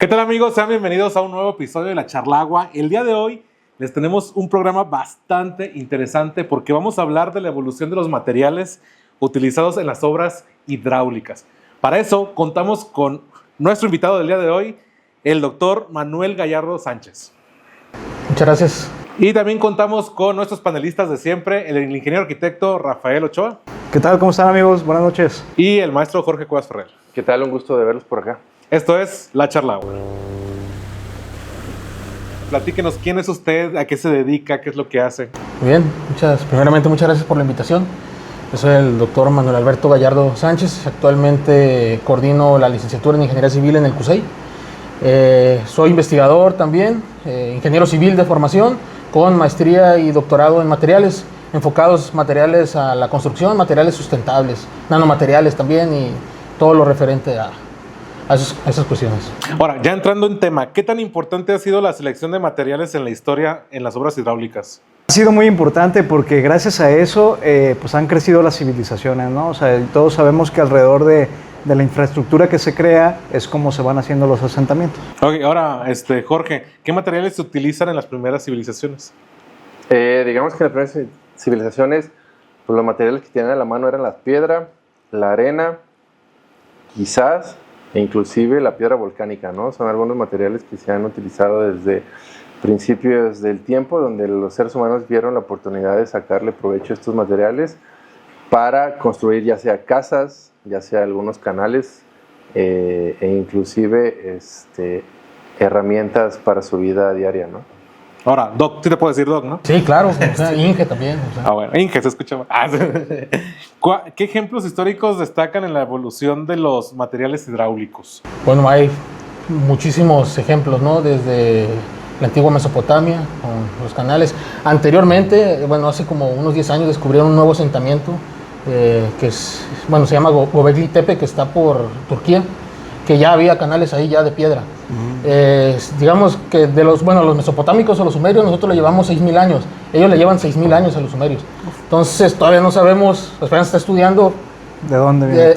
¿Qué tal, amigos? Sean bienvenidos a un nuevo episodio de La Charlagua. El día de hoy les tenemos un programa bastante interesante porque vamos a hablar de la evolución de los materiales utilizados en las obras hidráulicas. Para eso contamos con nuestro invitado del día de hoy, el doctor Manuel Gallardo Sánchez. Muchas gracias. Y también contamos con nuestros panelistas de siempre, el ingeniero arquitecto Rafael Ochoa. ¿Qué tal? ¿Cómo están, amigos? Buenas noches. Y el maestro Jorge Cuevas Ferrer. ¿Qué tal? Un gusto de verlos por acá. Esto es La Charlagua. Platíquenos quién es usted, a qué se dedica, qué es lo que hace. Muy bien, primeramente muchas gracias por la invitación. Yo soy el doctor Manuel Alberto Gallardo Sánchez, actualmente coordino la licenciatura en Ingeniería Civil en el CUSEI. Soy investigador también, ingeniero civil de formación, con maestría y doctorado en materiales, enfocados materiales a la construcción, materiales sustentables, nanomateriales también y todo lo referente a esas cuestiones. Ahora, ya entrando en tema, ¿qué tan importante ha sido la selección de materiales en la historia en las obras hidráulicas? Ha sido muy importante porque gracias a eso pues han crecido las civilizaciones, ¿no? O sea, todos sabemos que alrededor de la infraestructura que se crea es como se van haciendo los asentamientos. Ok, ahora, Jorge, ¿qué materiales se utilizan en las primeras civilizaciones? Digamos que en las primeras civilizaciones, pues los materiales que tenían a la mano eran la piedra, la arena, quizás, e inclusive la piedra volcánica, ¿no? Son algunos materiales que se han utilizado desde principios del tiempo, donde los seres humanos vieron la oportunidad de sacarle provecho a estos materiales para construir ya sea casas, ya sea algunos canales e inclusive herramientas para su vida diaria, ¿no? Ahora, Doc, sí te puedo decir Doc, ¿no? Sí, claro, o sea, Inge también. O sea. Bueno, Inge se escucha más. ¿Qué ejemplos históricos destacan en la evolución de los materiales hidráulicos? Bueno, hay muchísimos ejemplos, ¿no? Desde la antigua Mesopotamia, con los canales. Anteriormente, bueno, hace como unos 10 años descubrieron un nuevo asentamiento que se llama Göbekli Tepe, que está por Turquía, que ya había canales ahí ya de piedra. Digamos que de los mesopotámicos o los sumerios nosotros le llevamos 6,000 años, ellos le llevan 6,000 años a los sumerios. Entonces todavía no sabemos, apenas está estudiando ¿de dónde viene?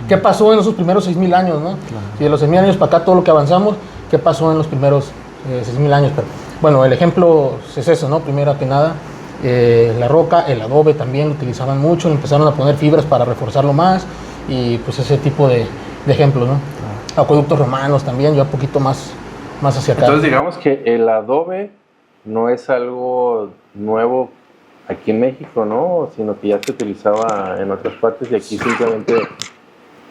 ¿Qué pasó en esos primeros 6,000 años, ¿no? Claro. Y de los 6,000 años para acá todo lo que avanzamos, ¿qué pasó en los primeros 6,000 años? Pero, bueno, el ejemplo es eso, ¿no? Primero que nada, la roca, el adobe también lo utilizaban mucho, empezaron a poner fibras para reforzarlo más y pues ese tipo de ejemplos, ¿no? Acueductos romanos también, ya un poquito más hacia acá. Entonces digamos que el adobe no es algo nuevo aquí en México, ¿no? Sino que ya se utilizaba en otras partes y aquí simplemente,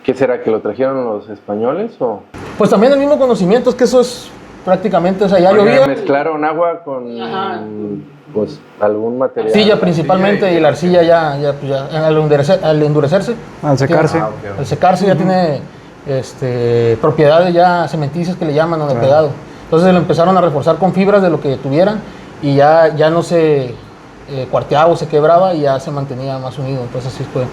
¿qué será? ¿Que lo trajeron los españoles o...? Pues también el mismo conocimiento, es que eso es prácticamente, o sea, ya llovía. Mezclaron agua con pues algún material. Arcilla principalmente, y la arcilla ya al endurecerse. Al secarse. Al secarse ya tiene propiedades ya cementicias que le llaman o de pegado. Entonces lo empezaron a reforzar con fibras de lo que tuvieran y ya no se cuarteaba o se quebraba y ya se mantenía más unido. Entonces así fue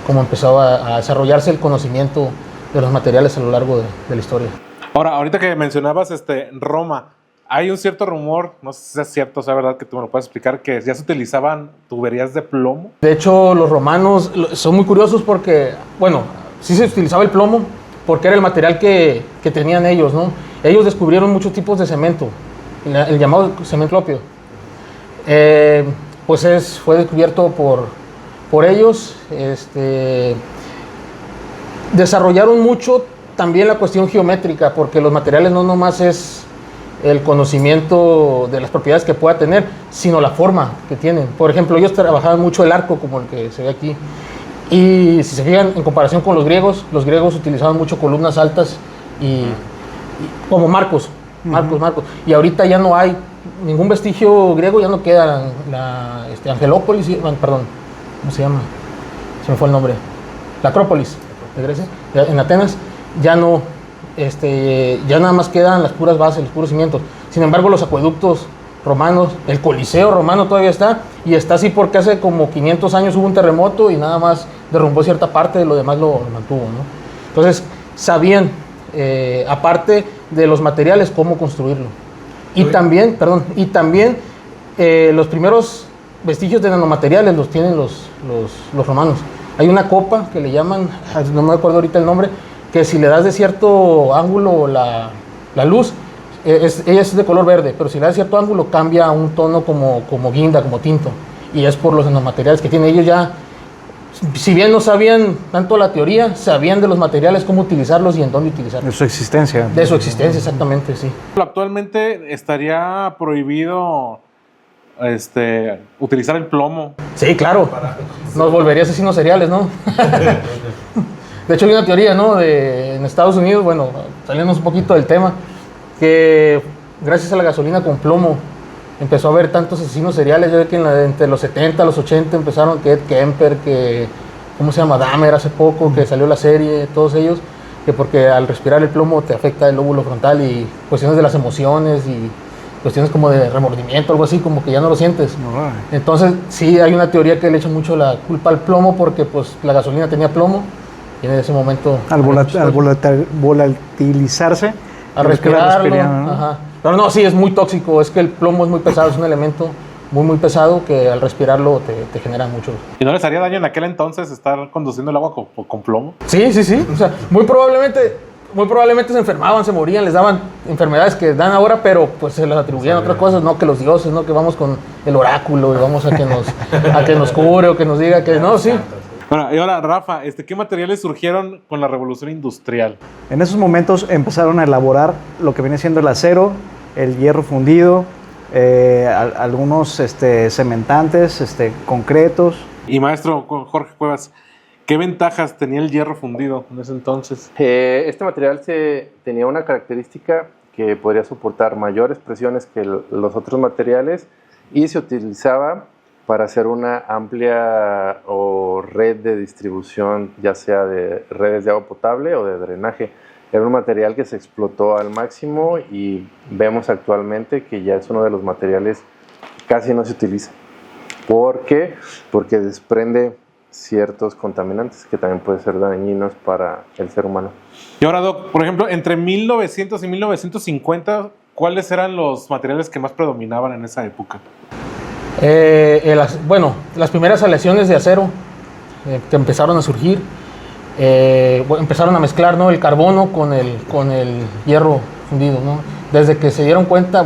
como empezó a desarrollarse el conocimiento de los materiales a lo largo de la historia. Ahora, ahorita que mencionabas Roma, hay un cierto rumor, no sé si es cierto, o sea, verdad que tú me lo puedes explicar, que ya se utilizaban tuberías de plomo. De hecho, los romanos son muy curiosos porque, bueno, sí se utilizaba el plomo porque era el material que tenían ellos, ¿no? Ellos descubrieron muchos tipos de cemento, el llamado cemento ópio. Pues fue descubierto por ellos. Desarrollaron mucho también la cuestión geométrica, porque los materiales no nomás es el conocimiento de las propiedades que pueda tener, sino la forma que tienen. Por ejemplo, ellos trabajaban mucho el arco, como el que se ve aquí. Y si se fijan, en comparación con los griegos utilizaban mucho columnas altas y como marcos. Y ahorita ya no hay ningún vestigio griego, ya no queda Angelópolis, perdón, ¿cómo se llama? Se me fue el nombre. La Acrópolis de Grecia, en Atenas, ya no, ya nada más quedan las puras bases, los puros cimientos. Sin embargo, los acueductos romanos, el Coliseo romano todavía está, y está así porque hace como 500 años hubo un terremoto y nada más derrumbó cierta parte, de lo demás lo mantuvo, ¿no? Entonces, sabían, aparte de los materiales, cómo construirlo. Y también, los primeros vestigios de nanomateriales los tienen los romanos. Hay una copa que le llaman, no me acuerdo ahorita el nombre, que si le das de cierto ángulo La luz, ella es de color verde, pero si le da cierto ángulo cambia a un tono como guinda, como tinto. Y es por los nanomateriales que tienen. Ellos ya, si bien no sabían tanto la teoría, sabían de los materiales, cómo utilizarlos y en dónde utilizarlos. De su existencia. De su existencia, exactamente, sí. Actualmente estaría prohibido utilizar el plomo. Sí, claro. Nos volvería asesinos seriales, ¿no? De hecho, hay una teoría, ¿no? En Estados Unidos, bueno, saliéndonos un poquito del tema, que gracias a la gasolina con plomo empezó a haber tantos asesinos seriales. Yo veo que entre los 70 y los 80 empezaron, que Ed Kemper, que, ¿cómo se llama? Dahmer hace poco, que salió la serie, todos ellos, que porque al respirar el plomo te afecta el lóbulo frontal y cuestiones de las emociones y cuestiones como de remordimiento, algo así, como que ya no lo sientes. Entonces, sí, hay una teoría que le echa mucho la culpa al plomo porque pues la gasolina tenía plomo y en ese momento... Al volatilizarse. Al respirarlo, ¿no? Ajá. Pero no, sí, es muy tóxico, es que el plomo es muy pesado, es un elemento muy pesado que al respirarlo te genera mucho. ¿Y no les haría daño en aquel entonces estar conduciendo el agua con plomo? Sí. O sea, muy probablemente se enfermaban, se morían, les daban enfermedades que dan ahora, pero pues se las atribuían a otras cosas, no que los dioses, no que vamos con el oráculo y vamos a que nos cure o que nos diga que no, sí. Bueno, y ahora, Rafa, ¿qué materiales surgieron con la revolución industrial? En esos momentos empezaron a elaborar lo que viene siendo el acero, el hierro fundido, algunos cementantes, concretos. Y maestro Jorge Cuevas, ¿qué ventajas tenía el hierro fundido en ese entonces? Este material tenía una característica que podría soportar mayores presiones que los otros materiales y se utilizaba para hacer una amplia red de distribución, ya sea de redes de agua potable o de drenaje. Era un material que se explotó al máximo y vemos actualmente que ya es uno de los materiales que casi no se utiliza. ¿Por qué? Porque desprende ciertos contaminantes que también pueden ser dañinos para el ser humano. Y ahora, Doc, por ejemplo, entre 1900 y 1950, ¿cuáles eran los materiales que más predominaban en esa época? Las primeras aleaciones de acero que empezaron a surgir, empezaron a mezclar, ¿no?, el carbono con el hierro fundido, ¿no? Desde que se dieron cuenta,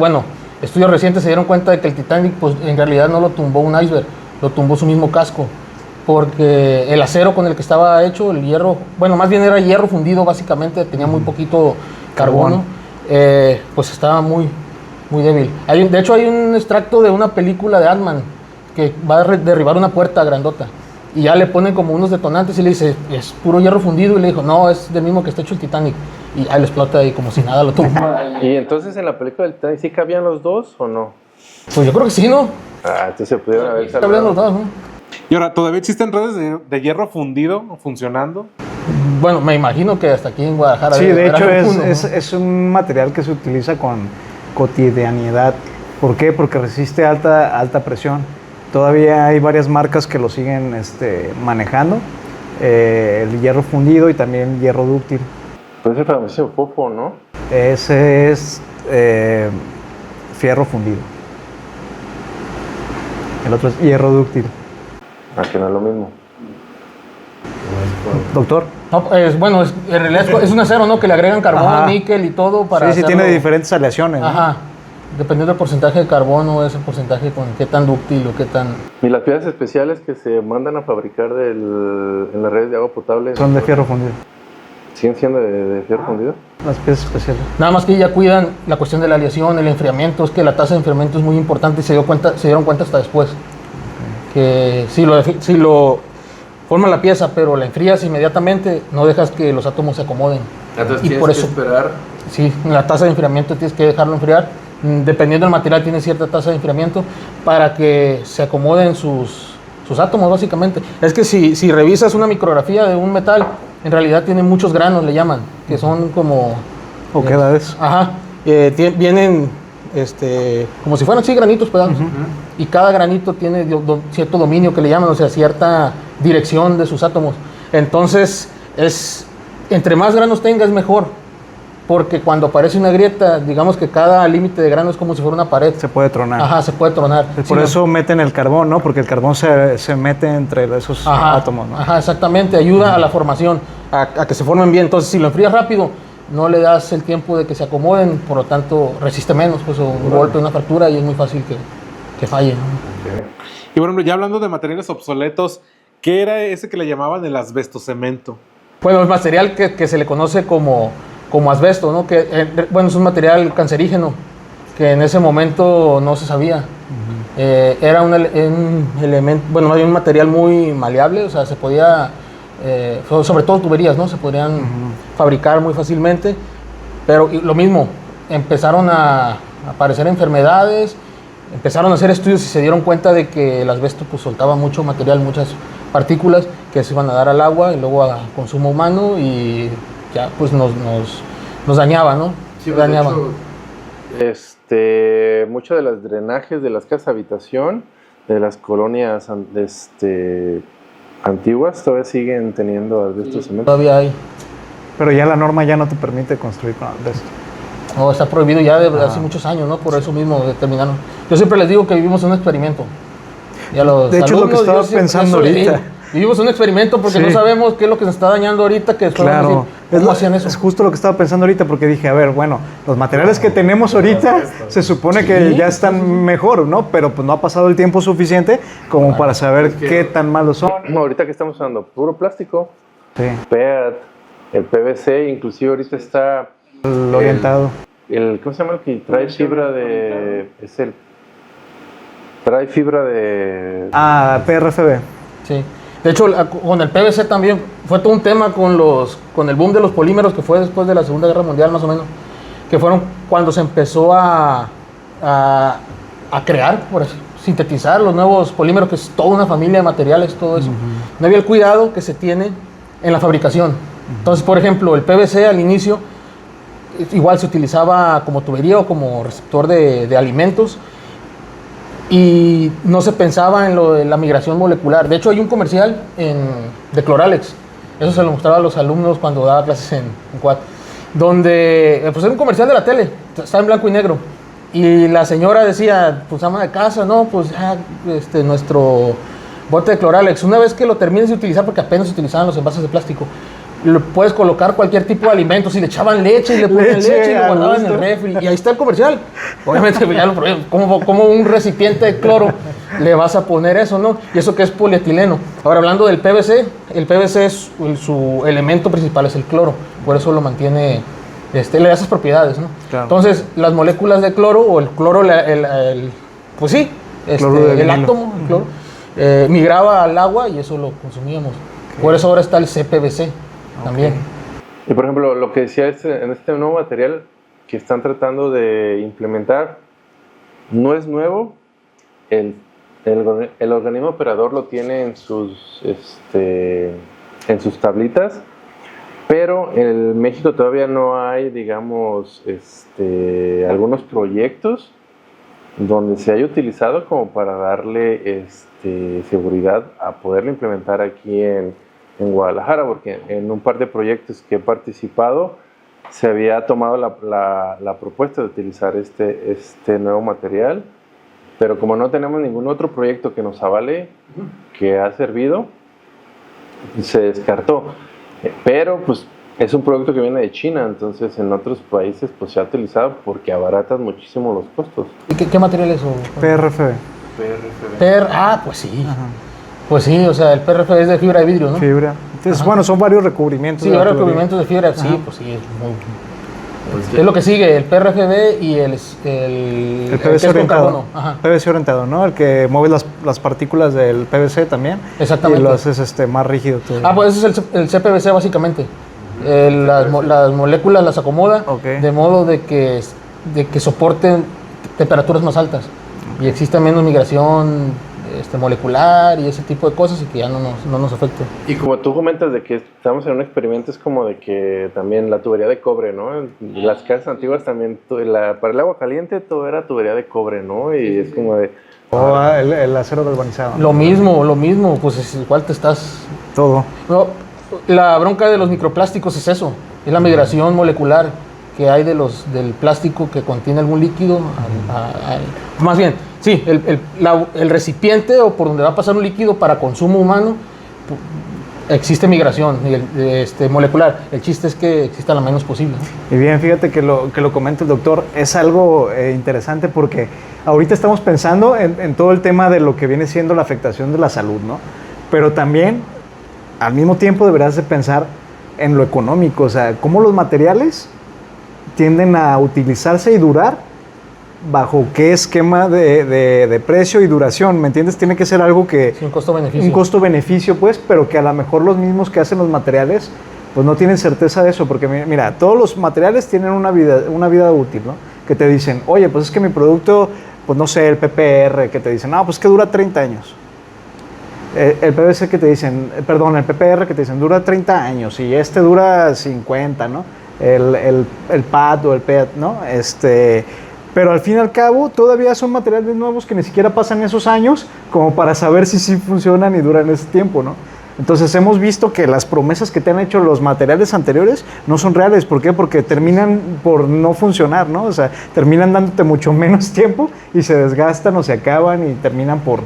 estudios recientes se dieron cuenta de que el Titanic pues, en realidad no lo tumbó un iceberg, lo tumbó su mismo casco, porque el acero con el que estaba hecho, el hierro, más bien era hierro fundido básicamente, tenía muy poquito carbono, pues estaba muy débil. De hecho, hay un extracto de una película de Ant-Man que va a derribar una puerta grandota y ya le ponen como unos detonantes y le dice, es puro hierro fundido, y le dijo, no, es del mismo que está hecho el Titanic, y ahí le explota y como si nada lo tumba. ¿Y entonces en la película del Titanic sí cabían los dos o no? Pues yo creo que sí, ¿no? Entonces se pudieron haber salvado. Cabían los dos, ¿no? Y ahora, ¿todavía existen redes de hierro fundido funcionando? Bueno, me imagino que hasta aquí en Guadalajara. Sí, de hecho es un material que se utiliza con cotidianidad. ¿Por qué? Porque resiste alta presión. Todavía hay varias marcas que lo siguen manejando. El hierro fundido y también el hierro dúctil. Pues es el famoso FOFO, ¿no? Ese es fierro fundido. El otro es hierro dúctil. Que no es lo mismo. Doctor. No, en realidad es un acero, ¿no? Que le agregan carbón, níquel y todo para sí, tiene diferentes aleaciones, ¿no? Ajá. Dependiendo del porcentaje de carbono, ese porcentaje con qué tan dúctil o qué tan... ¿Y las piezas especiales que se mandan a fabricar en las redes de agua potable? Son de fierro fundido. ¿Siguen siendo de fierro fundido? Las piezas especiales. Nada más que ya cuidan la cuestión de la aleación, el enfriamiento. Es que la tasa de enfriamiento es muy importante y se dieron cuenta hasta después. Que si lo forman la pieza, pero la enfrías inmediatamente, no dejas que los átomos se acomoden. Entonces y tienes por eso, que esperar. Sí, la tasa de enfriamiento tienes que dejarlo enfriar. Dependiendo del material tiene cierta tasa de enfriamiento para que se acomoden sus átomos básicamente. Es que si revisas una micrografía de un metal, en realidad tiene muchos granos, le llaman, que son como... oquedades. Vienen como si fueran así granitos pedados. Y cada granito tiene cierto dominio que le llaman, o sea, cierta dirección de sus átomos. Entonces, entre más granos tengas, mejor. Porque cuando aparece una grieta, digamos que cada límite de grano es como si fuera una pared. Se puede tronar. Ajá, se puede tronar. Por eso meten el carbón, ¿no? Porque el carbón se mete entre esos átomos, ¿no? Ajá, exactamente. Ayuda a la formación, a que se formen bien. Entonces, si lo enfrías rápido, no le das el tiempo de que se acomoden, por lo tanto resiste menos, pues un golpe, una fractura y es muy fácil que falle, ¿no? Y bueno, ya hablando de materiales obsoletos, ¿qué era ese que le llamaban el asbestocemento? Bueno, el material que se le conoce como asbesto, ¿no? Que, bueno, es un material cancerígeno que en ese momento no se sabía. Era un elemento, bueno, más bien un material muy maleable, o sea, se podía, sobre todo tuberías, ¿no? Se podrían fabricar muy fácilmente, pero lo mismo, empezaron a aparecer enfermedades, empezaron a hacer estudios y se dieron cuenta de que el asbesto pues soltaba mucho material, muchas partículas que se iban a dar al agua y luego a consumo humano y ya pues nos dañaba, ¿no? Sí, dañaba. De hecho, mucho de los drenajes de las casas de habitación, de las colonias antiguas, todavía siguen teniendo asbesto cemento. Todavía hay. Pero ya la norma ya no te permite construir con asbesto. No, está prohibido ya de hace muchos años, ¿no? Por eso mismo determinaron. Yo siempre les digo que vivimos un experimento. Y a los de hecho, es lo que alumnos, estaba yo siempre pensando eso les ahorita. digo. Vivimos un experimento porque no sabemos qué es lo que se está dañando ahorita, que después vamos a Claro, decir, ¿cómo hacían eso? es justo lo que estaba pensando ahorita porque dije, a ver, bueno, los materiales que tenemos ahorita se supone que ya están mejor, ¿no? Pero pues no ha pasado el tiempo suficiente como para saber qué tan malos son. Ahorita que estamos usando puro plástico, Sí, PET, el PVC, inclusive ahorita está el orientado. ¿cómo se llama el que trae fibra de? Trae fibra de. Ah, PRFB. Sí. De hecho, con el PVC también fue todo un tema con el boom de los polímeros que fue después de la Segunda Guerra Mundial, más o menos, que fueron cuando se empezó a crear, por así, sintetizar los nuevos polímeros, que es toda una familia de materiales, todo eso. No había el cuidado que se tiene en la fabricación. Entonces, por ejemplo, el PVC al inicio igual se utilizaba como tubería o como receptor de alimentos, y no se pensaba en lo de la migración molecular. De hecho, hay un comercial de Cloralex, eso se lo mostraba a los alumnos cuando daba clases en Cuat, donde pues era un comercial de la tele, estaba en blanco y negro, y la señora decía, pues ama de casa, no, pues nuestro bote de Cloralex, una vez que lo termines de utilizar, porque apenas se utilizaban los envases de plástico, lo puedes colocar cualquier tipo de alimentos, y le echaban leche y le ponían leche y lo guardaban en el refri, y ahí está el comercial. Obviamente ya lo probé, como un recipiente de cloro le vas a poner eso, ¿no? Y eso que es polietileno. Ahora, hablando del PVC, el PVC es su elemento principal es el cloro, por eso lo mantiene, le da esas propiedades, ¿no? Claro. Entonces, las moléculas de cloro, o el cloro, pues sí, el átomo, el cloro, migraba al agua y eso lo consumíamos. Okay. Por eso ahora está el CPVC. También. Y por ejemplo, lo que decía en este nuevo material que están tratando de implementar no es nuevo. El organismo operador lo tiene en sus tablitas, pero en México todavía no hay, digamos, algunos proyectos donde se haya utilizado como para darle seguridad a poderlo implementar aquí en Guadalajara, porque en un par de proyectos que he participado se había tomado la propuesta de utilizar este nuevo material, pero como no tenemos ningún otro proyecto que nos avale que ha servido, se descartó. Pero pues es un producto que viene de China, entonces en otros países pues se ha utilizado porque abaratan muchísimo los costos. ¿Y qué material es eso? PRFB. Pues sí. Ajá. Pues sí, o sea, el PRF es de fibra de vidrio, ¿no? Fibra. Entonces, bueno, son varios recubrimientos. Sí, varios recubrimientos de fibra, sí, pues sí, es muy... Pues es lo que sigue, el PRFB y el PVC orientado. PVC orientado, ¿no? El que mueve las partículas del PVC también. Exactamente. Y lo haces más rígido. Pues ese es el CPVC básicamente. Las moléculas las acomoda de modo de que soporten temperaturas más altas y exista menos migración molecular y ese tipo de cosas, y que ya no nos afecte. Y como tú comentas de que estamos en un experimento, es como de que también la tubería de cobre, ¿no? Las casas antiguas también, para el agua caliente todo era tubería de cobre, ¿no? Y es como de... el acero galvanizado. Lo mismo, pues es igual te estás... Todo. No, la bronca de los microplásticos es eso, es la migración molecular que hay del plástico que contiene algún líquido, más bien, sí, el recipiente o por donde va a pasar un líquido para consumo humano, existe migración molecular. El chiste es que exista lo menos posible, ¿no? Y bien, fíjate que lo comenta el doctor, es algo interesante porque ahorita estamos pensando en todo el tema de lo que viene siendo la afectación de la salud, ¿no? Pero también, al mismo tiempo, deberás de pensar en lo económico, o sea, cómo los materiales tienden a utilizarse y durar bajo qué esquema de precio y duración, ¿me entiendes? Tiene que ser algo que... Sí, un costo-beneficio. Un costo-beneficio, pues, pero que a lo mejor los mismos que hacen los materiales, pues no tienen certeza de eso, porque mira, todos los materiales tienen una vida útil, ¿no? Que te dicen, oye, pues es que mi producto, pues no sé, el PPR, que te dicen, no, pues que dura 30 años. El PVC que te dicen, perdón, el PPR que te dicen, dura 30 años, y este dura 50, ¿no? El PAD o el PET, ¿no? Pero al fin y al cabo todavía son materiales nuevos que ni siquiera pasan esos años como para saber si sí funcionan y duran ese tiempo, ¿no? Entonces hemos visto que las promesas que te han hecho los materiales anteriores no son reales. ¿Por qué? Porque terminan por no funcionar, ¿no? O sea, terminan dándote mucho menos tiempo y se desgastan o se acaban y terminan por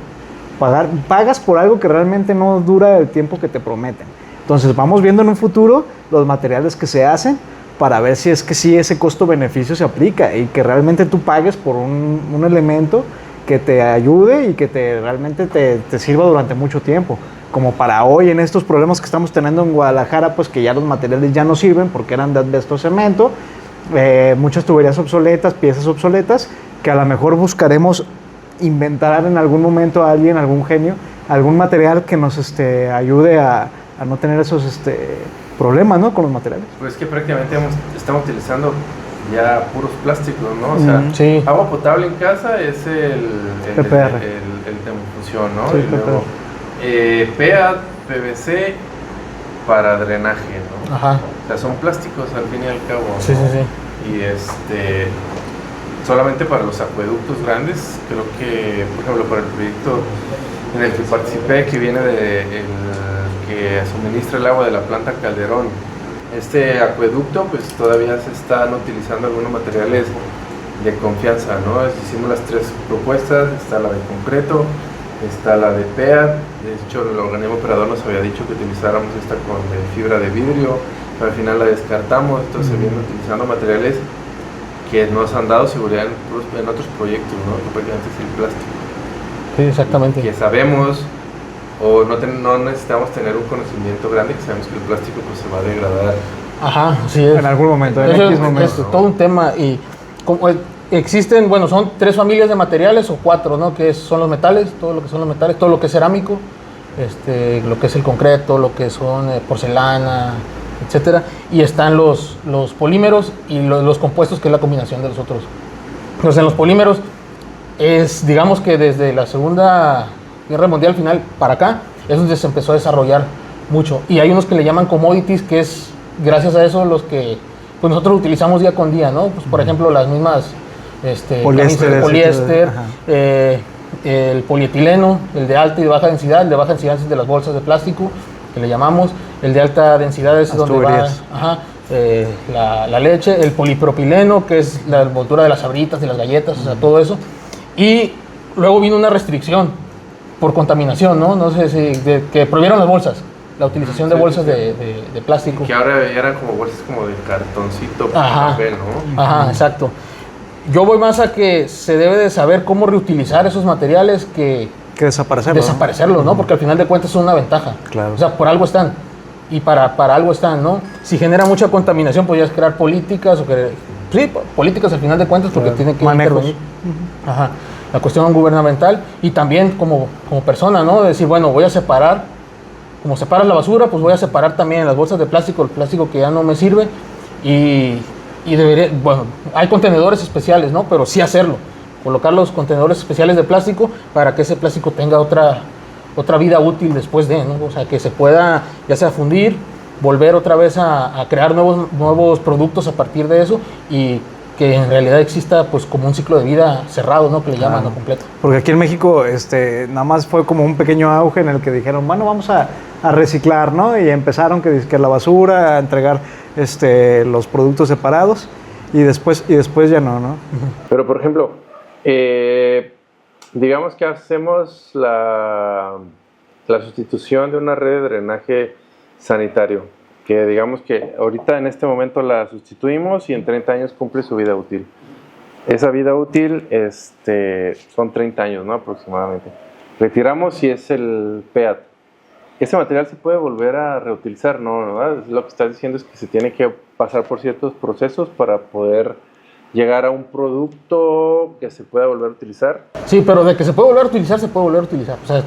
pagas por algo que realmente no dura el tiempo que te prometen. Entonces vamos viendo en un futuro los materiales que se hacen para ver si es que sí ese costo-beneficio se aplica y que realmente tú pagues por un elemento que te ayude y que realmente te sirva durante mucho tiempo. Como para hoy en estos problemas que estamos teniendo en Guadalajara, pues que ya los materiales ya no sirven porque eran de asbesto cemento, muchas tuberías obsoletas, piezas obsoletas, que a lo mejor buscaremos inventar en algún momento a alguien, algún genio, algún material que nos ayude a no tener esos problemas, ¿no? Con los materiales. Pues que prácticamente estamos utilizando ya puros plásticos, ¿no? O sea, sí. Agua potable en casa es el PPR. el termofusión, ¿no? Sí, y luego PEAT, PVC para drenaje, ¿no? Ajá. O sea, son plásticos al fin y al cabo, ¿no? Sí. Y solamente para los acueductos grandes, creo que, por ejemplo, para el proyecto en el que participé, que viene que suministra el agua de la planta Calderón. Este acueducto, pues todavía se están utilizando algunos materiales de confianza, ¿no? Hicimos las 3 propuestas, está la de concreto, está la de PEAT, de hecho el organismo operador nos había dicho que utilizáramos esta con fibra de vidrio, pero al final la descartamos, entonces se vienen utilizando materiales que nos han dado seguridad en otros proyectos, ¿no? Que prácticamente es el plástico. Sí, exactamente. Que sabemos, o no necesitamos tener un conocimiento grande, que sabemos que el plástico pues se va a degradar. Ajá, sí es. En algún momento, en Eso X momento. es todo un tema. Y como existen, bueno, son 3 familias de materiales o 4, ¿no? Que son los metales, todo lo que son los metales, todo lo que es cerámico, lo que es el concreto, lo que son porcelana, etcétera. Y están los polímeros y los compuestos, que es la combinación de los otros. Entonces, en los polímeros es, digamos que desde la Segunda Guerra Mundial final para acá, es donde se empezó a desarrollar mucho. Y hay unos que le llaman commodities, que es gracias a eso los que pues nosotros utilizamos día con día, ¿no? Pues por ejemplo las mismas poliéster, el polietileno, el de alta y de baja densidad. El de baja densidad es de las bolsas de plástico, que le llamamos. El de alta densidad es donde va la leche. El polipropileno, que es la envoltura de las sabritas, de las galletas, o sea, todo eso. Y luego vino una restricción por contaminación, ¿no? No sé si que prohibieron las bolsas, la utilización de bolsas de plástico. Que ahora eran como bolsas como de cartoncito, papel, ¿no? Ajá, exacto. Yo voy más a que se debe de saber cómo reutilizar esos materiales que desaparecerlos, ¿no? Porque al final de cuentas son una ventaja. Claro. O sea, por algo están. Y para algo están, ¿no? Si genera mucha contaminación, podrías crear políticas políticas al final de cuentas, porque tienen que intervenir. Ajá. La cuestión gubernamental y también como persona, ¿no? Decir, bueno, voy a separar, como separas la basura, pues voy a separar también las bolsas de plástico, el plástico que ya no me sirve y debería, bueno, hay contenedores especiales, ¿no? Pero sí hacerlo, colocar los contenedores especiales de plástico para que ese plástico tenga otra vida útil después de, ¿no? O sea, que se pueda ya sea fundir, volver otra vez a crear nuevos productos a partir de eso y que en realidad exista pues como un ciclo de vida cerrado, ¿no? Que le llaman, ¿no? Completo. Porque aquí en México nada más fue como un pequeño auge en el que dijeron, bueno, vamos a reciclar, ¿no? Y empezaron que la basura, a entregar los productos separados y después ya no. Pero por ejemplo, digamos que hacemos la sustitución de una red de drenaje sanitario, que digamos que ahorita en este momento la sustituimos y en 30 años cumple su vida útil. Esa vida útil son 30 años, ¿no? Aproximadamente. Retiramos si es el PEAT. Ese material se puede volver a reutilizar, ¿no? ¿Verdad? Lo que estás diciendo es que se tiene que pasar por ciertos procesos para poder llegar a un producto que se pueda volver a utilizar. Sí, pero de que se puede volver a utilizar, se puede volver a utilizar. O sea,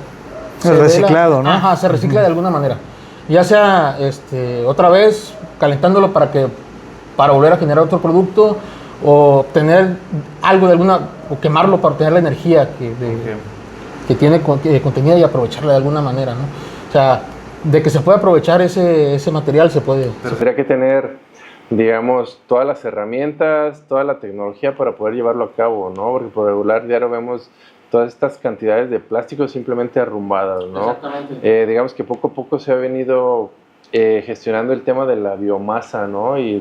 El reciclado, ¿no? Ajá, se recicla de alguna manera. Ya sea otra vez calentándolo para volver a generar otro producto, o obtener algo de o quemarlo para obtener la energía que tiene contenida y aprovecharla de alguna manera, ¿no? O sea, de que se puede aprovechar ese material, se puede. Tendría que tener, digamos, todas las herramientas, toda la tecnología para poder llevarlo a cabo, ¿no? Porque por regular diario vemos todas estas cantidades de plástico simplemente arrumbadas, ¿no? Exactamente. Digamos que poco a poco se ha venido gestionando el tema de la biomasa, ¿no? Y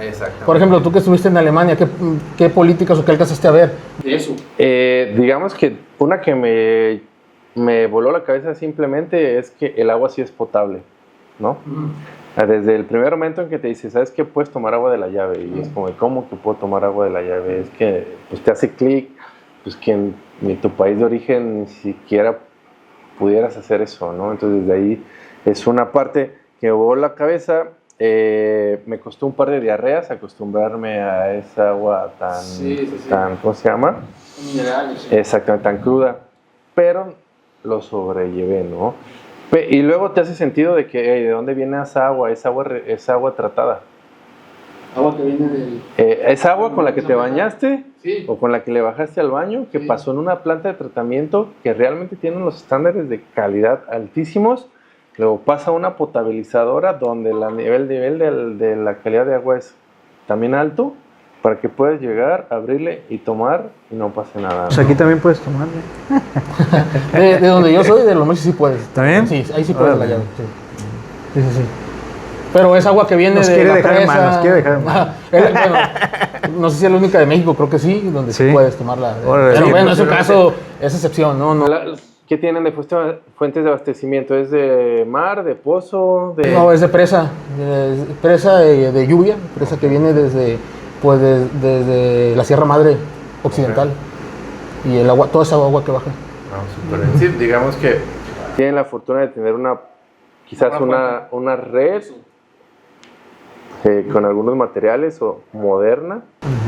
Exactamente. Por ejemplo, tú que estuviste en Alemania, ¿qué políticas o qué alcanzaste a ver de eso? Digamos que una que me voló la cabeza simplemente es que el agua sí es potable, ¿no? Desde el primer momento en que te dice, ¿sabes qué? Puedes tomar agua de la llave. Y es como, ¿cómo que puedo tomar agua de la llave? Es que pues, te hace clic, pues que en tu país de origen ni siquiera pudieras hacer eso, ¿no? Entonces, desde ahí es una parte que me voló la cabeza. Me costó un par de diarreas acostumbrarme a esa agua tan ¿cómo se llama? Minerales. Exactamente, tan cruda. Pero lo sobrellevé, ¿no? Y luego te hace sentido de que ¿de dónde viene esa agua? Es agua tratada. Agua que viene del... ¿Es agua con la que te bañaste? Sí. ¿O con la que le bajaste al baño? Que pasó en una planta de tratamiento que realmente tiene unos estándares de calidad altísimos. Luego pasa a una potabilizadora donde el nivel de la calidad de agua es también alto, para que puedas llegar, abrirle y tomar y no pase nada. Pues aquí también puedes tomar, ¿eh? De donde yo soy, de Lomelí sí puedes. ¿También? Sí, ahí sí puedes la llave. Sí. Sí. Pero es agua que viene Nos de quiere la dejar en presa. mal, nos quiere dejar en mal. Bueno, no sé si es la única de México, creo que sí, donde sí puedes tomarla. Órale. Pero Sí, bueno, en su caso es excepción, ¿no? ¿Qué tienen de fuentes de abastecimiento? ¿Es de mar, de pozo? No, es de presa. Presa de lluvia, presa que viene desde la Sierra Madre Occidental. Y el agua, toda esa agua que baja. Sí, digamos que tienen la fortuna de tener quizás una red con algunos materiales o moderna.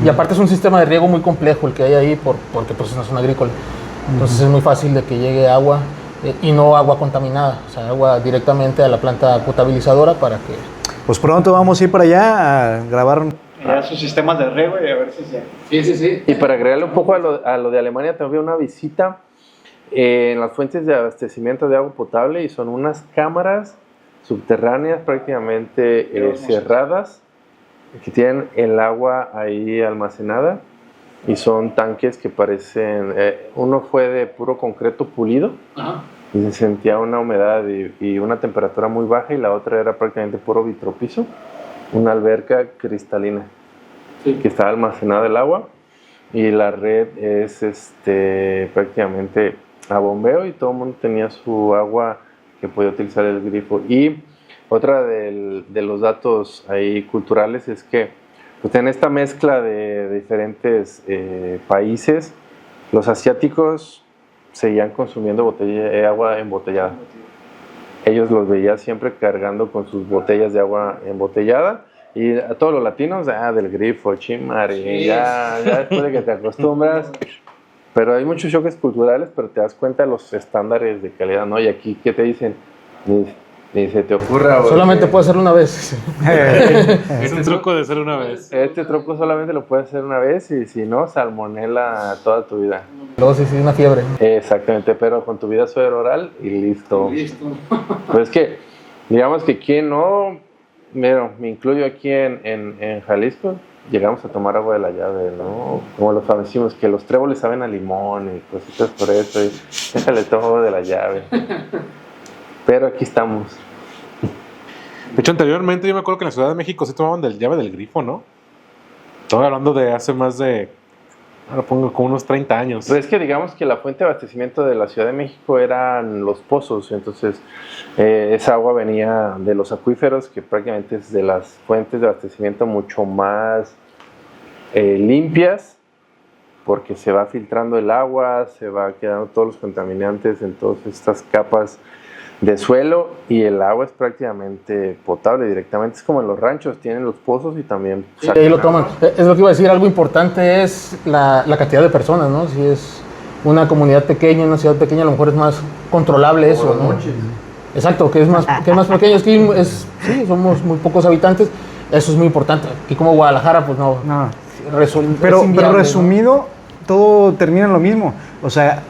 Y aparte es un sistema de riego muy complejo el que hay ahí porque pues es una zona agrícola. Entonces es muy fácil de que llegue agua y no agua contaminada, o sea, agua directamente a la planta potabilizadora para que... Pues pronto vamos a ir para allá a grabar sus sistemas de riego y a ver si se... Sí. Y para agregarle un poco a lo de Alemania, también una visita en las fuentes de abastecimiento de agua potable y son unas cámaras subterráneas prácticamente cerradas que tienen el agua ahí almacenada y son tanques que parecen, uno fue de puro concreto pulido. Ajá. Y se sentía una humedad y una temperatura muy baja y la otra era prácticamente puro vitropiso, una alberca cristalina que estaba almacenada el agua y la red es prácticamente a bombeo y todo el mundo tenía su agua que podía utilizar el grifo. Y otra de los datos ahí culturales es que pues, en esta mezcla de diferentes países, los asiáticos seguían consumiendo agua embotellada. Ellos los veía siempre cargando con sus botellas de agua embotellada y a todos los latinos, del grifo, chimari, ya después de que te acostumbras. Pero hay muchos choques culturales, pero te das cuenta de los estándares de calidad, ¿no? Y aquí, ¿qué te dicen? Ni se te ocurra. Solamente puedo hacerlo una vez. Es un truco de hacer una vez. Este truco solamente lo puedes hacer una vez y si no, salmonela toda tu vida. Luego sí, una fiebre. Exactamente, pero con tu vida suero oral y listo. Pues es que, digamos que quien no, me incluyo aquí en Jalisco, llegamos a tomar agua de la llave, ¿no? Como los famosísimos, que los tréboles saben a limón y cositas por eso, y déjale todo de la llave. Pero aquí estamos. De hecho, anteriormente yo me acuerdo que en la Ciudad de México se tomaban llave del grifo, ¿no? Estoy hablando de hace más de Ahora pongo como unos 30 años. Pues es que digamos que la fuente de abastecimiento de la Ciudad de México eran los pozos, entonces esa agua venía de los acuíferos, que prácticamente es de las fuentes de abastecimiento mucho más limpias, porque se va filtrando el agua, se va quedando todos los contaminantes en todas estas capas de suelo y el agua es prácticamente potable directamente. Es como en los ranchos, tienen los pozos y también Sí, ahí lo toman. Es lo que iba a decir, algo importante es la cantidad de personas, ¿no? Si es una comunidad pequeña, una ciudad pequeña, a lo mejor es más controlable eso, ¿no? Exacto, que es más pequeño, sí, somos muy pocos habitantes, eso es muy importante. Aquí como Guadalajara, pues no. No. Pero Pero resumido, todo termina en lo mismo. O sea,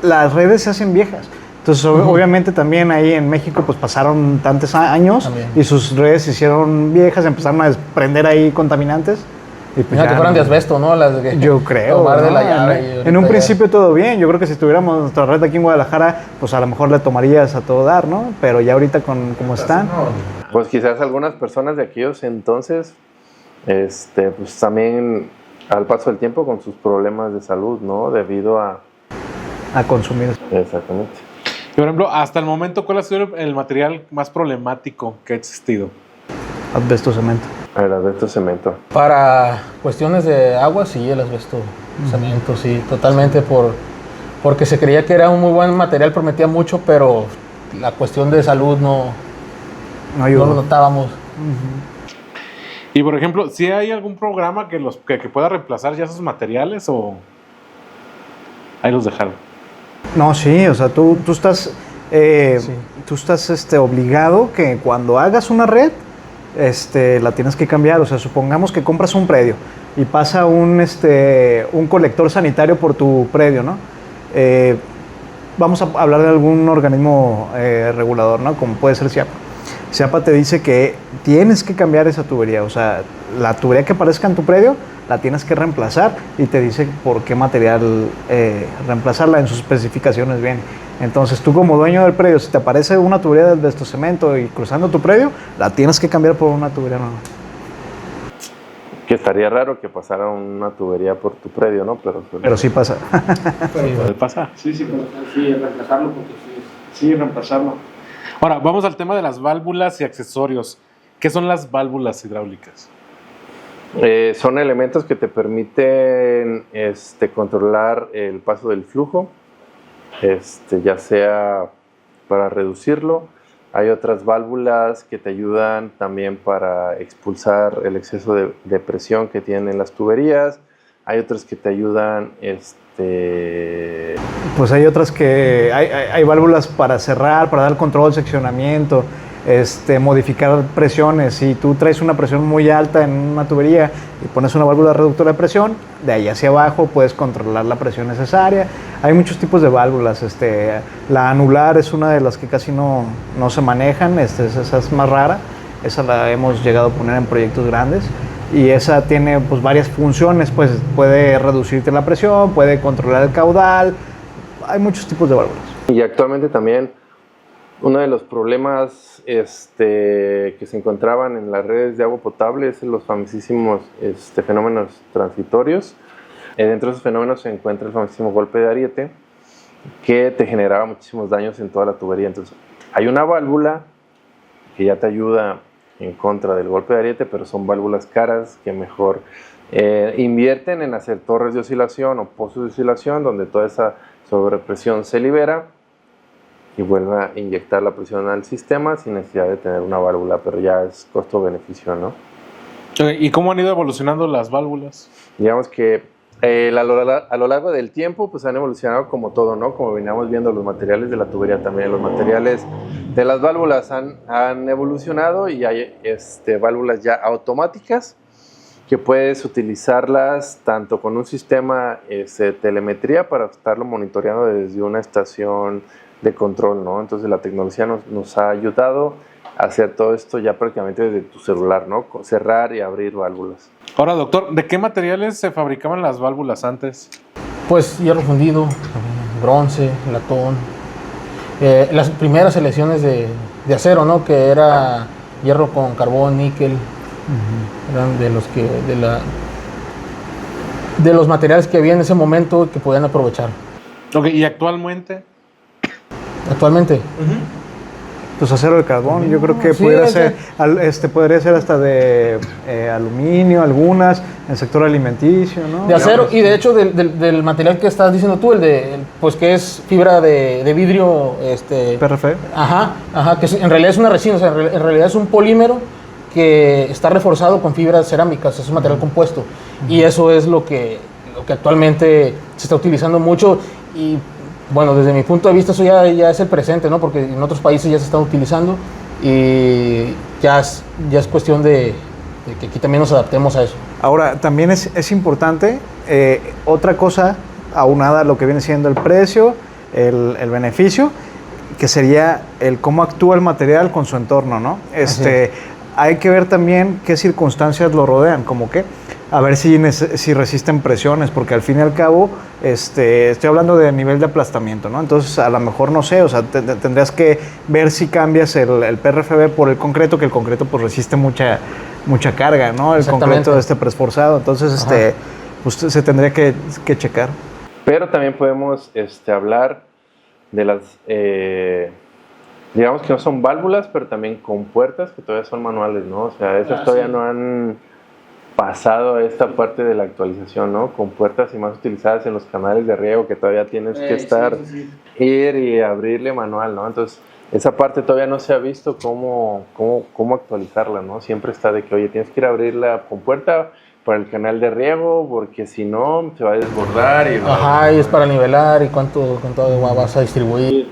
las redes se hacen viejas. Entonces, obviamente también ahí en México pues pasaron tantos años También. y sus redes se hicieron viejas, empezaron a desprender ahí contaminantes. Y pues Mira, que fueran de asbesto, ¿no? Las de yo creo. tomar de ¿no? la llave. En un principio todo bien. Yo creo que si tuviéramos nuestra red aquí en Guadalajara, pues a lo mejor le tomarías a todo dar, ¿no? Pero ya ahorita con como están. Pues quizás algunas personas de aquellos entonces, pues también al paso del tiempo con sus problemas de salud, ¿no? Debido a... consumir. Exactamente. Y, por ejemplo, hasta el momento, ¿cuál ha sido el material más problemático que ha existido? Asbesto cemento. El asbesto cemento. Para cuestiones de agua, sí, el asbesto, cemento, sí, totalmente, porque se creía que era un muy buen material, prometía mucho, pero la cuestión de salud no ayudó. lo notábamos. Y, por ejemplo, ¿si hay algún programa que pueda reemplazar ya esos materiales o ahí los dejaron? No, sí, o sea, tú estás, tú estás obligado que cuando hagas una red, la tienes que cambiar. O sea, supongamos que compras un predio y pasa un colector sanitario por tu predio, ¿no? Vamos a hablar de algún organismo regulador, ¿no? Como puede ser CIAPA. CIAPA te dice que tienes que cambiar esa tubería, o sea, la tubería que aparezca en tu predio la tienes que reemplazar y te dice por qué material reemplazarla, en sus especificaciones bien. Entonces tú como dueño del predio, si te aparece una tubería de asbesto cemento y cruzando tu predio, la tienes que cambiar por una tubería nueva. Que estaría raro que pasara una tubería por tu predio, ¿no? Pero sí pasa. Puede pasar. Sí, reemplazarlo, porque sí, reemplazarlo. Ahora, vamos al tema de las válvulas y accesorios. ¿Qué son las válvulas hidráulicas? Son elementos que te permiten controlar el paso del flujo, ya sea para reducirlo. Hay otras válvulas que te ayudan también para expulsar el exceso de presión que tienen las tuberías. Hay otras que te ayudan... Pues hay otras que... Hay válvulas para cerrar, para dar control, seccionamiento, modificar presiones. Si tú traes una presión muy alta en una tubería y pones una válvula reductora de presión, de ahí hacia abajo puedes controlar la presión necesaria. Hay muchos tipos de válvulas. La anular es una de las que casi no se manejan. Esa es más rara. Esa la hemos llegado a poner en proyectos grandes. Y esa tiene pues varias funciones, pues puede reducirte la presión, puede controlar el caudal. Hay muchos tipos de válvulas. Y actualmente también uno de los problemas que se encontraban en las redes de agua potable es los famosísimos fenómenos transitorios. Dentro de esos fenómenos se encuentra el famosísimo golpe de ariete, que te generaba muchísimos daños en toda la tubería. Entonces, hay una válvula que ya te ayuda en contra del golpe de ariete, pero son válvulas caras que mejor invierten en hacer torres de oscilación o pozos de oscilación, donde toda esa sobrepresión se libera y vuelve a inyectar la presión al sistema sin necesidad de tener una válvula, pero ya es costo-beneficio, ¿no? ¿Y cómo han ido evolucionando las válvulas? Digamos que a lo largo del tiempo pues han evolucionado como todo, ¿no? Como veníamos viendo, los materiales de la tubería también, los materiales de las válvulas han evolucionado y hay válvulas ya automáticas que puedes utilizarlas tanto con un sistema de telemetría para estarlo monitoreando desde una estación de control, ¿no? Entonces la tecnología nos ha ayudado a hacer todo esto ya prácticamente desde tu celular, ¿no? Cerrar y abrir válvulas. Ahora, doctor, ¿de qué materiales se fabricaban las válvulas antes? Pues hierro fundido, bronce, latón. Las primeras selecciones de acero, ¿no? Que era hierro con carbón, níquel. Eran de los que de los materiales que había en ese momento que podían aprovechar. Ok, ¿y actualmente? Actualmente. Pues acero de carbón, yo creo que Sí, pudiera ser, podría ser hasta de aluminio, algunas, en el sector alimenticio, ¿no? De acero, y de hecho del material que estás diciendo tú, pues que es fibra de vidrio, PRF. Ajá, que en realidad es una resina, o sea, en realidad es un polímero que está reforzado con fibras cerámicas, es un material compuesto, y eso es lo que actualmente se está utilizando mucho, y bueno, desde mi punto de vista eso ya es el presente, ¿no? Porque en otros países ya se están utilizando, y ya es cuestión de que aquí también nos adaptemos a eso. Ahora, también es importante, otra cosa aunada a lo que viene siendo el precio, el beneficio, que sería el cómo actúa el material con su entorno, ¿no? Hay que ver también qué circunstancias lo rodean, como que a ver si resisten presiones, porque al fin y al cabo, estoy hablando de nivel de aplastamiento, ¿no? Entonces, a lo mejor, no sé, o sea, tendrías que ver si cambias el PRFB por el concreto, que el concreto pues resiste mucha carga, ¿no? El concreto preesforzado, entonces, pues se tendría que checar. Pero también podemos hablar de las, digamos que no son válvulas, pero también compuertas que todavía son manuales, ¿no? O sea, esas todavía no han pasado a esta parte de la actualización, ¿no? Compuertas y más utilizadas en los canales de riego que todavía tienes que estar, ir y abrirle manual, ¿no? Entonces, esa parte todavía no se ha visto cómo actualizarla, ¿no? Siempre está de que, oye, tienes que ir a abrir la compuerta para el canal de riego, porque si no, se va a desbordar. Y es para nivelar, y cuánto agua vas a distribuir.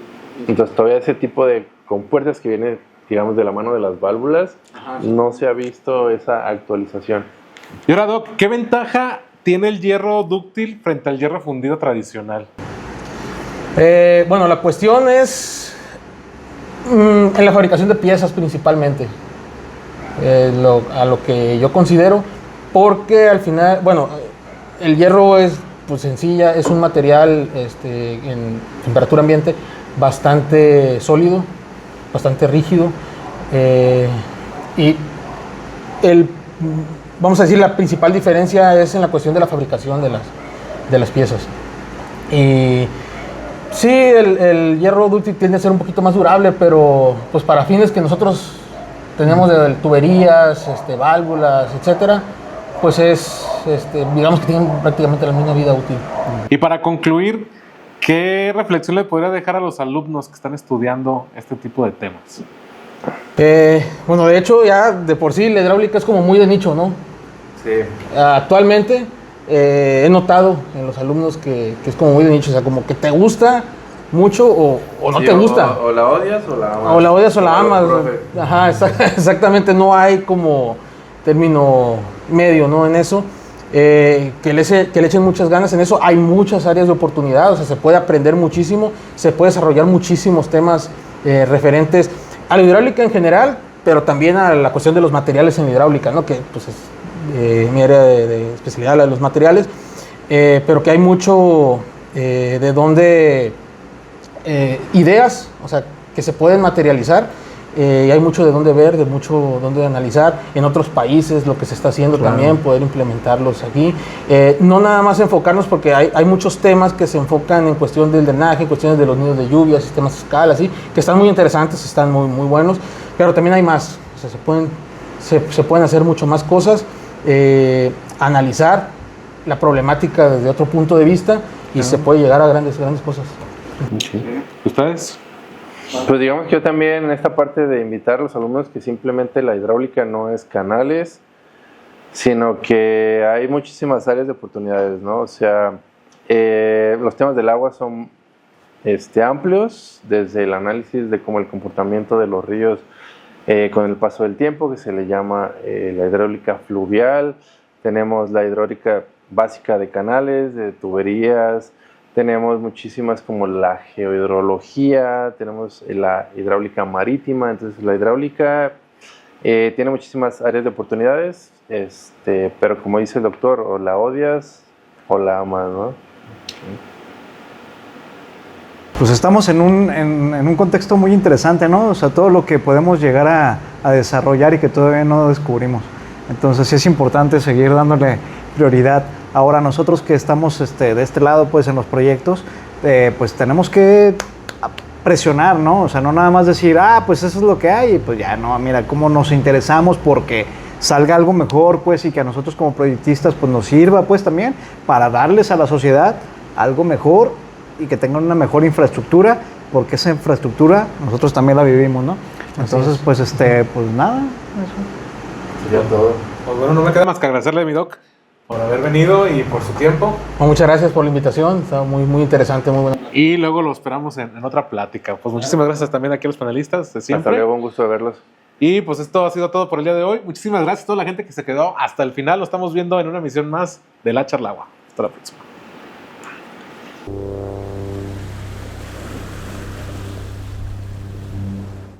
Entonces, todavía ese tipo de compuertas que viene, digamos, de la mano de las válvulas, no se ha visto esa actualización. Y ahora, Doc, ¿qué ventaja tiene el hierro dúctil frente al hierro fundido tradicional? Bueno, la cuestión es en la fabricación de piezas principalmente, a lo que yo considero, porque al final, bueno, el hierro es pues sencilla, es un material en temperatura ambiente bastante sólido, bastante rígido, y vamos a decir, la principal diferencia es en la cuestión de la fabricación de las piezas. Y sí, el hierro dúctil tiende a ser un poquito más durable, pero pues para fines que nosotros tenemos de tuberías, válvulas, etcétera, pues digamos que tienen prácticamente la misma vida útil. Y para concluir, ¿qué reflexión le podría dejar a los alumnos que están estudiando este tipo de temas? Bueno, de hecho, ya de por sí la hidráulica es como muy de nicho, ¿no? Sí. Actualmente he notado en los alumnos que es como muy de nicho, o sea, como que te gusta mucho o no te gusta. O la odias o la amas. O la odias o la amas. Ajá, exactamente, no hay como término medio, ¿no? En eso. Que le echen muchas ganas en eso. Hay muchas áreas de oportunidad, o sea, se puede aprender muchísimo, se puede desarrollar muchísimos temas referentes a la hidráulica en general, pero también a la cuestión de los materiales en hidráulica, ¿no? Que pues es mi área de especialidad, la de los materiales, pero que hay mucho de donde ideas, o sea, que se pueden materializar. Y hay mucho de dónde ver, de mucho dónde analizar en otros países, lo que se está haciendo también, poder implementarlos aquí. No nada más enfocarnos, porque hay muchos temas que se enfocan en cuestión del drenaje, cuestiones de los nidos de lluvia, sistemas escala, así, que están muy interesantes, están muy, muy buenos, pero también hay más. O sea, se pueden hacer mucho más cosas, analizar la problemática desde otro punto de vista y se puede llegar a grandes cosas. ¿Ustedes? Pues digamos que yo también en esta parte de invitar a los alumnos que simplemente la hidráulica no es canales, sino que hay muchísimas áreas de oportunidades, ¿no? O sea, los temas del agua son amplios, desde el análisis de cómo el comportamiento de los ríos con el paso del tiempo, que se le llama la hidráulica fluvial. Tenemos la hidráulica básica de canales, de tuberías. Tenemos muchísimas como la geohidrología, tenemos la hidráulica marítima. Entonces la hidráulica tiene muchísimas áreas de oportunidades, pero como dice el doctor, o la odias o la amas, ¿no? Pues estamos en un contexto muy interesante, ¿no? O sea, todo lo que podemos llegar a desarrollar y que todavía no descubrimos. Entonces sí es importante seguir dándole prioridad Ahora nosotros que estamos de este lado, pues en los proyectos, pues tenemos que presionar, ¿no? O sea, no nada más decir, pues eso es lo que hay, y pues ya no, mira, cómo nos interesamos porque salga algo mejor, pues, y que a nosotros como proyectistas, pues, nos sirva, pues, también para darles a la sociedad algo mejor y que tengan una mejor infraestructura, porque esa infraestructura nosotros también la vivimos, ¿no? Entonces, pues, pues nada, eso. Sería todo. Pues bueno, no me queda más que agradecerle, mi doc, por haber venido y por su tiempo. Bueno, muchas gracias por la invitación, está muy, muy interesante, muy buena. Y luego lo esperamos en otra plática. Pues muchísimas gracias también aquí a los panelistas de siempre. Hasta luego, un gusto de verlos. Y pues esto ha sido todo por el día de hoy. Muchísimas gracias a toda la gente que se quedó hasta el final. Lo estamos viendo en una emisión más de La Charlagua. Hasta la próxima.